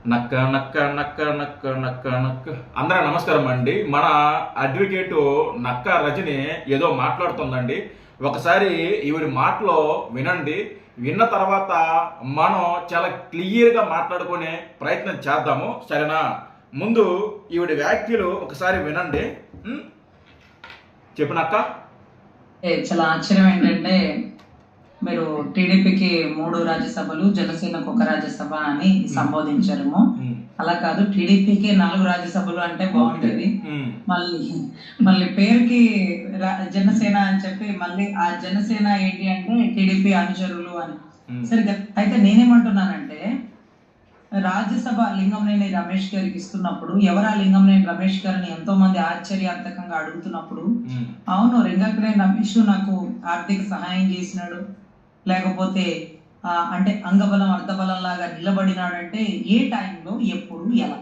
నక్క నక్క నక్క నక్క నక్క నక్క. అందరూ నమస్కారం అండి. మన అడ్వకేటు నక్క రజని ఏదో మాట్లాడుతుందండి. ఒకసారి ఈవిడి మాటలో వినండి. విన్న తర్వాత మనం చాలా క్లియర్గా మాట్లాడుకునే ప్రయత్నం చేద్దాము, సరేనా? ముందు ఈవిడి వ్యాఖ్యలు ఒకసారి వినండి. చెప్పినక్క. చాలా ఆశ్చర్యం ఏంటంటే మీరు టీడీపీకి 3 రాజ్యసభలు, జనసేనకు 1 రాజ్యసభ అని సంబోధించారేమో. అలా కాదు, టీడీపీకి 4 రాజ్యసభలు అంటే బాగుంటుంది. మళ్ళీ పేరుకి జనసేన అని చెప్పి మళ్ళీ ఆ జనసేన ఏంటి అంటే టీడీపీ అనుచరులు అని. సరిగ్గా అయితే నేనేమంటున్నానంటే, రాజ్యసభ లింగంనేని రమేష్ గారికి ఇస్తున్నప్పుడు ఎవరా లింగంనేని రమేష్ గారిని ఎంతో మంది ఆశ్చర్యార్థకంగా అడుగుతున్నప్పుడు, అవును లింగంనేని రమేష్ నాకు ఆర్థిక సహాయం చేసినాడు, లేకపోతే అంటే అంగబలం అర్ధబలం లాగా నిలబడినాడంటే ఏ టైంలో ఎప్పుడు ఎలా,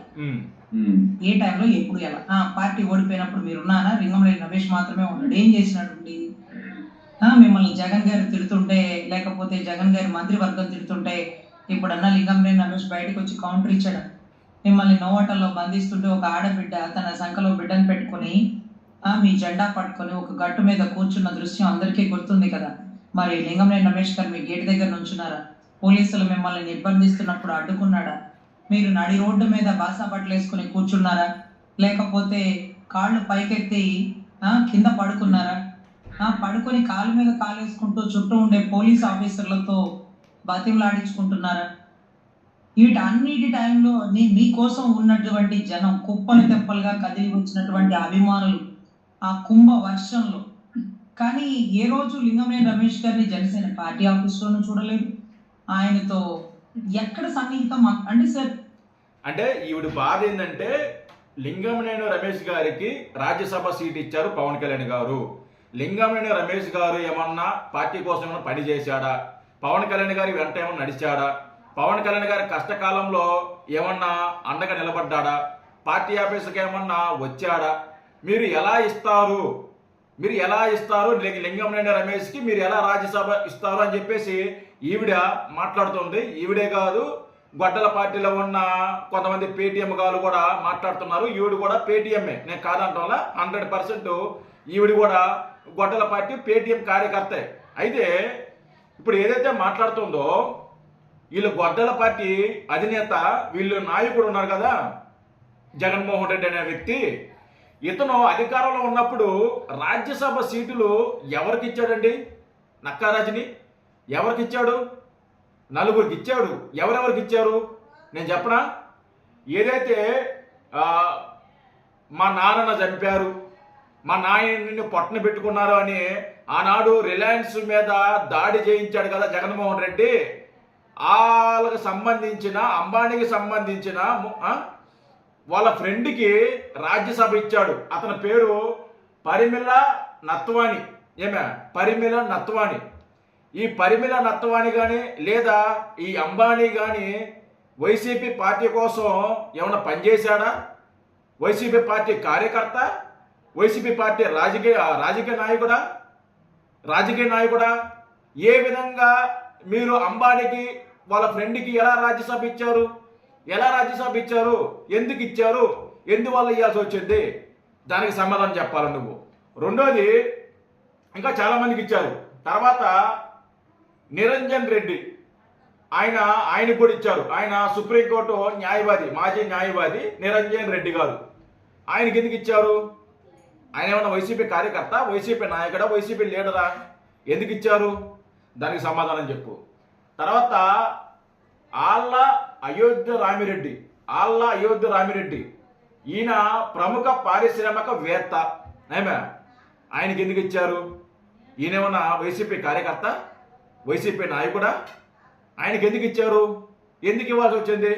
ఏ టైంలో ఎప్పుడు ఎలా? పార్టీ ఓడిపోయినప్పుడు మీరున్నారా? లింగంనేని రమేష్ మాత్రమే ఉన్నాడు. ఏం చేసినాడండి? మిమ్మల్ని జగన్ గారు తిడుతుంటే, లేకపోతే జగన్ గారి మంత్రివర్గం తిడుతుంటే ఇప్పుడన్నా లింగంనేని రమేష్ బయటకు వచ్చి కౌంటర్ ఇచ్చాడు. మిమ్మల్ని నోవటల్లో బంధిస్తుంటే ఒక ఆడబిడ్డ తన సంఖలో బిడ్డను పెట్టుకుని మీ జెండా పట్టుకొని ఒక గట్టు మీద కూర్చున్న దృశ్యం అందరికీ గుర్తుంది కదా. మరి లింగంనేని రమేష్ గారు మీ గేట్ దగ్గర నుంచున్నారా? పోలీసులు మిమ్మల్ని నిర్బంధిస్తున్నప్పుడు అడ్డుకున్నాడా? మీరు నడి రోడ్డు మీద బాసా బట్టలు వేసుకుని కూర్చున్నారా? లేకపోతే కాళ్ళు పైకెత్తి కింద పడుకున్నారా? పడుకొని కాలు మీద కాలు వేసుకుంటూ చుట్టూ ఉండే పోలీస్ ఆఫీసర్లతో బతిమలాడించుకుంటున్నారా? వీటన్నిటి టైంలో మీకోసం ఉన్నటువంటి జనం కుప్పలు తెప్పలుగా కదిలి వచ్చినటువంటి అభిమానులు ఆ కుంభ వర్షంలో. కానీ ఏ రోజు లింగంనేని రమేష్ గారిని జనసేన పార్టీ ఆఫీస్లోనూ చూడలేదు. ఆయనతో ఎక్కడ సన్నిహితం అంటే సార్, అంటే ఈవిడ బాధ ఏంటంటే లింగంనేని రమేష్ గారికి రాజ్యసభ సీట్ ఇచ్చారు పవన్ కళ్యాణ్ గారు. లింగంనేని రమేష్ గారు ఏమన్నా పార్టీ కోసం ఏమన్నా పని చేశాడా? పవన్ కళ్యాణ్ గారి వెంట ఏమన్నా నడిచాడా? పవన్ కళ్యాణ్ గారి కష్టకాలంలో ఏమన్నా అండగా నిలబడ్డాడా? పార్టీ ఆఫీసుకి ఏమన్నా వచ్చాడా? మీరు ఎలా ఇస్తారు లింగంనేని రమేష్కి మీరు ఎలా రాజ్యసభ ఇస్తారు అని చెప్పేసి ఈవిడ మాట్లాడుతుంది. ఈవిడే కాదు, గొడ్డల పార్టీలో ఉన్న కొంతమంది పేటీఎం గారు కూడా మాట్లాడుతున్నారు. ఈవిడ కూడా పేటీఎంఏ, నేను కాదంటాల 100% ఈవిడ కూడా గొడ్డల పార్టీ పేటీఎం కార్యకర్తే. అయితే ఇప్పుడు ఏదైతే మాట్లాడుతుందో వీళ్ళు గొడ్డల పార్టీ అధినేత, వీళ్ళు నాయకుడు ఉన్నారు కదా జగన్మోహన్ రెడ్డి అనే వ్యక్తి, ఇతను అధికారంలో ఉన్నప్పుడు రాజ్యసభ సీటులు ఎవరికి ఇచ్చాడండి? నక్కారాజుని ఎవరికి ఇచ్చాడు? 4 ఇచ్చాడు. ఎవరెవరికి ఇచ్చారు నేను చెప్పనా? ఏదైతే మా నాన్నను చంపారు, మా నాయన్ని పొట్టన పెట్టుకున్నారు అని ఆనాడు రిలయన్స్ మీద దాడి చేయించాడు కదా జగన్మోహన్ రెడ్డి, వాళ్ళకి సంబంధించిన అంబానీకి సంబంధించిన వాళ్ళ ఫ్రెండ్కి రాజ్యసభ ఇచ్చాడు. అతని పేరు పరిమిళ నత్వాని. పరిమిళ నత్వాని. ఈ పరిమిళ నత్వాని కానీ లేదా ఈ అంబానీ కానీ వైసీపీ పార్టీ కోసం ఏమైనా పనిచేశాడా? వైసీపీ పార్టీ కార్యకర్త? వైసీపీ పార్టీ రాజకీయ నాయకుడా? ఏ విధంగా మీరు అంబానీకి వాళ్ళ ఫ్రెండ్కి ఎలా రాజ్యసభ ఇచ్చారు? ఎందుకు ఇచ్చారు? ఎందువల్ల ఇవ్వాల్సి వచ్చింది? దానికి సమాధానం చెప్పాలి నువ్వు. రెండోది, ఇంకా చాలామందికి ఇచ్చారు. తర్వాత నిరంజన్ రెడ్డి ఆయన కూడా ఇచ్చారు. ఆయన సుప్రీంకోర్టు న్యాయవాది, మాజీ న్యాయవాది నిరంజన్ రెడ్డి గారు. ఆయనకి ఎందుకు ఇచ్చారు? ఆయన ఏమన్నా వైసీపీ కార్యకర్త, వైసీపీ నాయకుడా, వైసీపీ లీడరా? ఎందుకు ఇచ్చారు? దానికి సమాధానం చెప్పు. తర్వాత ఆళ్ళ అయోధ్య రామిరెడ్డి, ఈయన ప్రముఖ పారిశ్రామికవేత్త. ఆయనకి ఎందుకు ఇచ్చారు? ఈయనేమన్నా వైసీపీ కార్యకర్త, వైసీపీ నాయకుడా? ఆయనకి ఎందుకు ఇచ్చారు? ఎందుకు ఇవ్వాల్సి వచ్చింది?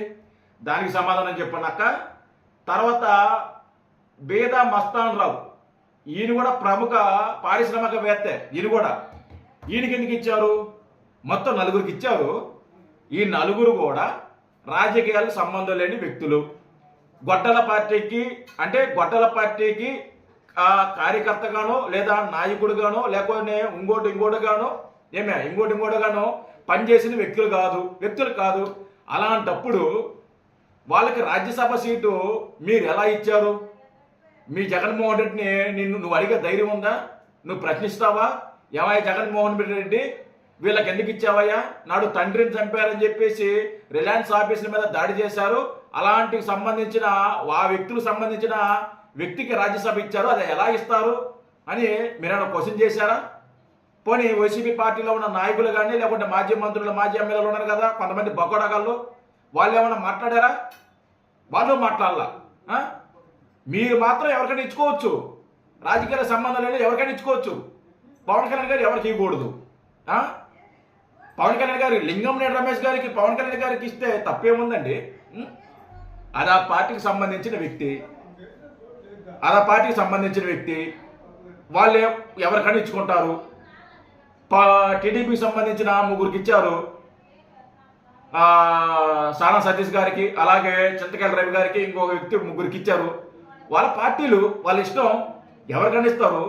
దానికి సమాధానం చెప్పనక్క. తర్వాత బేదా మస్తాన్ రావు, ఈయన కూడా ప్రముఖ పారిశ్రామికవేత్తే. ఈయనకి ఎందుకు ఇచ్చారు? మొత్తం 4 ఇచ్చారు. ఈ 4 కూడా రాజకీయాలకు సంబంధం లేని వ్యక్తులు. గొడ్డల పార్టీకి కార్యకర్తగానో లేదా నాయకుడుగానో లేకపోతే ఇంకోటిగానో పనిచేసిన వ్యక్తులు కాదు. అలాంటప్పుడు వాళ్ళకి రాజ్యసభ సీటు మీరు ఎలా ఇచ్చారు? మీ జగన్మోహన్ రెడ్డిని నువ్వు అడిగే ధైర్యం ఉందా? నువ్వు ప్రశ్నిస్తావా? ఏమయ్యా జగన్మోహన్ రెడ్డి వీళ్ళకి ఎందుకు ఇచ్చావయ్యా? నాడు తండ్రిని చంపారని చెప్పేసి రిలయన్స్ ఆఫీసుల మీద దాడి చేశారు. అలాంటి సంబంధించిన ఆ వ్యక్తులకు సంబంధించిన వ్యక్తికి రాజ్యసభ ఇచ్చారు, అది ఎలా ఇస్తారు అని మీరేమైనా క్వశ్చన్ చేశారా? పోనీ వైసీపీ పార్టీలో ఉన్న నాయకులు కానీ లేకుంటే మాజీ మంత్రులు మాజీ ఎమ్మెల్యేలు ఉన్నారు కదా కొంతమంది బొగ్గడగాళ్ళు, వాళ్ళు ఏమైనా మాట్లాడారా? వాళ్ళు మాట్లాడాల. మీరు మాత్రం ఎవరికైనా ఇచ్చుకోవచ్చు, రాజకీయాల సంబంధం లేదు, ఎవరికైనా ఇచ్చుకోవచ్చు. పవన్ కళ్యాణ్ గారు ఎవరికి ఇవ్వకూడదు. పవన్ కళ్యాణ్ గారి లింగంనేని రమేష్ గారికి పవన్ కళ్యాణ్ గారికి ఇస్తే తప్పేముందండి? అది ఆ పార్టీకి సంబంధించిన వ్యక్తి, వాళ్ళు ఎవరికైనా ఇచ్చుకుంటారు. టీడీపీకి సంబంధించిన ముగ్గురికి ఇచ్చారు, సానా సతీష్ గారికి, అలాగే చింతకాయల రవి గారికి, ఇంకొక వ్యక్తి ముగ్గురికి ఇచ్చారు. వాళ్ళ పార్టీలు వాళ్ళ ఇష్టం, ఎవరికైనా ఇస్తారు.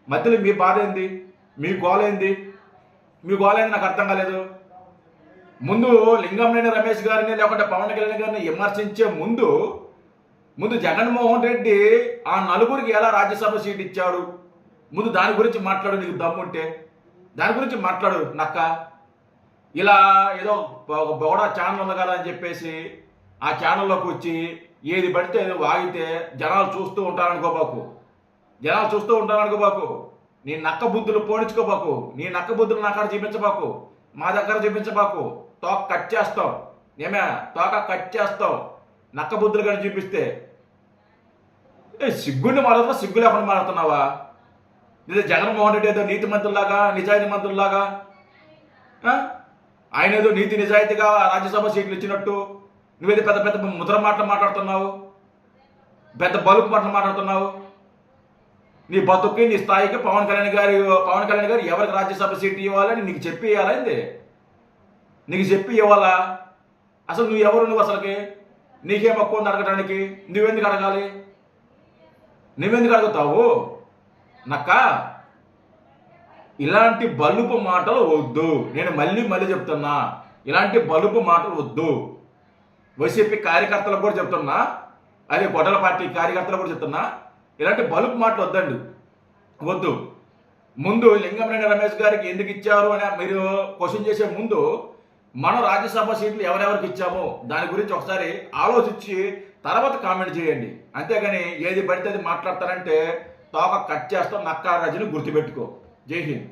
మధ్యలో మీ బాధ ఏంది? మీ గోల ఏంది? నాకు అర్థం కాలేదు. ముందు లింగంనేని రమేష్ గారిని లేకుంటే పవన్ కళ్యాణ్ గారిని విమర్శించే ముందు జగన్మోహన్ రెడ్డి ఆ నలుగురికి ఎలా రాజ్యసభ సీట్ ఇచ్చాడు, ముందు దాని గురించి మాట్లాడు. నీకు దమ్ముంటే దాని గురించి మాట్లాడు. నక్క ఇలా ఏదో ఒక బోడా ఛానల్ ఉంది కదా అని చెప్పేసి ఆ ఛానల్లోకి వచ్చి ఏది పడితే ఏదో వాగితే జనాలు చూస్తూ ఉంటారనుకోబాకు. నీ నక్క బుద్ధులు పోనించుకోబాకు. నీ నక్క బుద్ధులు నా కాడ చూపించబాకు, మా దగ్గర చూపించబాకు. తోక కట్ చేస్తాం. నక్క బుద్ధులు కానీ చూపిస్తే సిగ్గుండి మాట్లాడుతున్నా, సిగ్గు లేకుండా మాట్లాడుతున్నావా? లేదా జగన్మోహన్ రెడ్డి ఏదో నీతి మంత్రుల్లాగా నిజాయితీ మంత్రుల్లాగా ఆయన ఏదో నీతి నిజాయితీగా రాజ్యసభ సీట్లు ఇచ్చినట్టు నువ్వేదో పెద్ద పెద్ద ముద్ర మాటలు మాట్లాడుతున్నావు, పెద్ద బలుపు మాటలు మాట్లాడుతున్నావు. నీ బతుక్కి నీ స్థాయికి పవన్ కళ్యాణ్ గారు ఎవరికి రాజ్యసభ సీట్ ఇవ్వాలని నీకు చెప్పి ఇవ్వాలండి. ఇవ్వాలా? అసలు నువ్వు అసలుకి నీకేం హక్కు ఉంది అడగడానికి? నువ్వెందుకు అడగాలి? నువ్వెందుకు అడుగుతావు? నక్క ఇలాంటి బలుపు మాటలు వద్దు. నేను మళ్ళీ చెప్తున్నా, ఇలాంటి బలుపు మాటలు వద్దు. వైసీపీ కార్యకర్తలకు కూడా చెప్తున్నా, అదే గొడవల పార్టీ కార్యకర్తలకు కూడా చెప్తున్నా, ఇలాంటి బలుపు మాటలు వద్దు. ముందు లింగంనేని రమేష్ గారికి ఎందుకు ఇచ్చారు అని మీరు క్వశ్చన్ చేసే ముందు మనం రాజ్యసభ సీట్లు ఎవరెవరికి ఇచ్చామో దాని గురించి ఒకసారి ఆలోచించి తర్వాత కామెంట్ చేయండి. అంతేగాని ఏది పడితే అది మాట్లాడతారంటే తోక కట్ చేస్తాం. నక్కా రజని గుర్తుపెట్టుకో. జై హింద్.